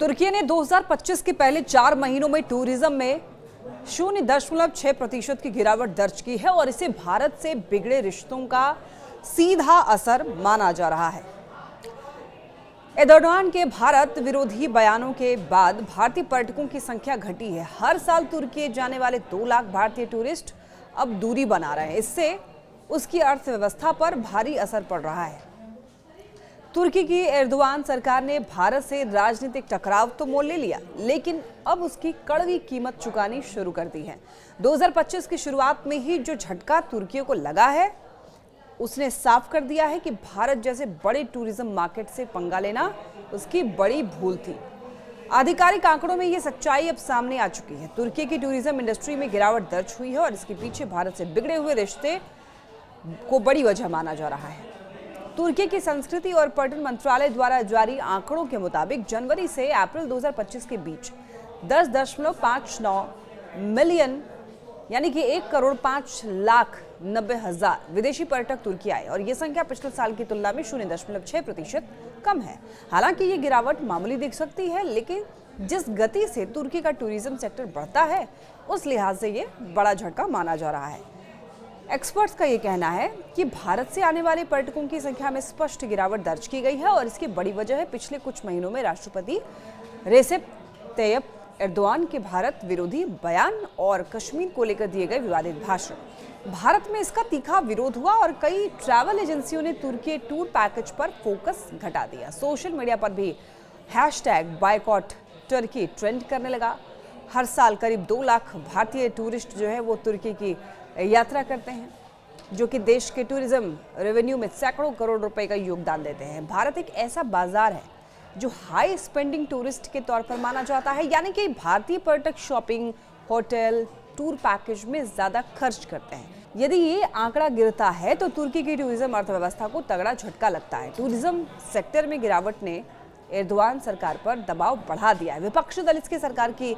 तुर्की ने 2025 के पहले 4 महीनों में टूरिज्म में 0.6% की गिरावट दर्ज की है और इसे भारत से बिगड़े रिश्तों का सीधा असर माना जा रहा है। एर्दोगान के भारत विरोधी बयानों के बाद भारतीय पर्यटकों की संख्या घटी है। हर साल तुर्की जाने वाले 2 लाख भारतीय टूरिस्ट अब दूरी बना रहे हैं। इससे उसकी अर्थव्यवस्था पर भारी असर पड़ रहा है। तुर्की की एर्दोगान सरकार ने भारत से राजनीतिक टकराव तो मोल ले लिया, लेकिन अब उसकी कड़वी कीमत चुकानी शुरू कर दी है। 2025 की शुरुआत में ही जो झटका तुर्कियों को लगा है, उसने साफ कर दिया है कि भारत जैसे बड़े टूरिज्म मार्केट से पंगा लेना उसकी बड़ी भूल थी। आधिकारिक आंकड़ों में यह सच्चाई अब सामने आ चुकी है। तुर्की की टूरिज्म इंडस्ट्री में गिरावट दर्ज हुई है और इसके पीछे भारत से बिगड़े हुए रिश्ते को बड़ी वजह माना जा रहा है। तुर्की की संस्कृति और पर्यटन मंत्रालय द्वारा जारी आंकड़ों के मुताबिक जनवरी से अप्रैल 2025 के बीच 10.59 मिलियन यानी कि 1,05,90,000 विदेशी पर्यटक तुर्की आए और ये संख्या पिछले साल की तुलना में 0.6% कम है। हालांकि ये गिरावट मामूली दिख सकती है, लेकिन जिस गति से तुर्की का टूरिज्म सेक्टर बढ़ता है, उस लिहाज से ये बड़ा झटका माना जा रहा है। एक्सपर्ट्स का ये कहना है कि भारत से आने वाले पर्यटकों की संख्या में स्पष्ट गिरावट दर्ज की गई है और इसकी बड़ी वजह है पिछले कुछ महीनों में राष्ट्रपति रेसेप तैयप एर्दोगान के भारत विरोधी बयान और कश्मीर को लेकर दिए गए विवादित भाषण। भारत में इसका तीखा विरोध हुआ और कई ट्रैवल एजेंसियों ने तुर्की टूर पैकेज पर फोकस घटा दिया। सोशल मीडिया पर भी #बायकॉट तुर्की ट्रेंड करने लगा। हर साल करीब 2 लाख भारतीय टूरिस्ट जो है वो तुर्की की यात्रा करते हैं, जो कि देश के टूरिज्म रेवेन्यू में सैकड़ों करोड़ रुपए का योगदान देते हैं। भारत एक ऐसा बाजार है जो हाई स्पेंडिंग टूरिस्ट के तौर पर माना जाता है, यानी कि भारतीय पर्यटक शॉपिंग, होटल, टूर पैकेज में ज्यादा खर्च करते हैं। यदि ये आंकड़ा गिरता है तो तुर्की की टूरिज्म अर्थव्यवस्था को तगड़ा झटका लगता है। टूरिज्म सेक्टर में गिरावट ने एर्दोगान सरकार पर दबाव बढ़ा दिया है। विपक्षी दल इसकी सरकार की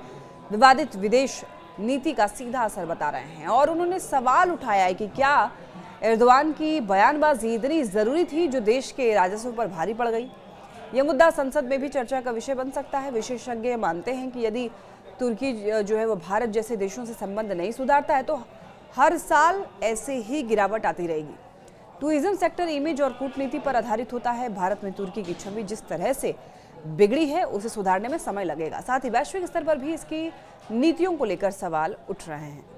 विवादित विदेश नीति का सीधा असर बता रहे हैं और उन्होंने सवाल उठाया है कि क्या एर्दोगान की बयानबाजी इतनी जरूरी थी जो देश के राजस्व पर भारी पड़ गई। यह मुद्दा संसद में भी चर्चा का विषय बन सकता है। विशेषज्ञ मानते हैं कि यदि तुर्की जो है वो भारत जैसे देशों से संबंध नहीं सुधारता है तो हर साल ऐसे ही गिरावट आती रहेगी। टूरिज्म सेक्टर इमेज और कूटनीति पर आधारित होता है। भारत में तुर्की की छवि जिस तरह से बिगड़ी है उसे सुधारने में समय लगेगा। साथ ही वैश्विक स्तर पर भी इसकी नीतियों को लेकर सवाल उठ रहे हैं।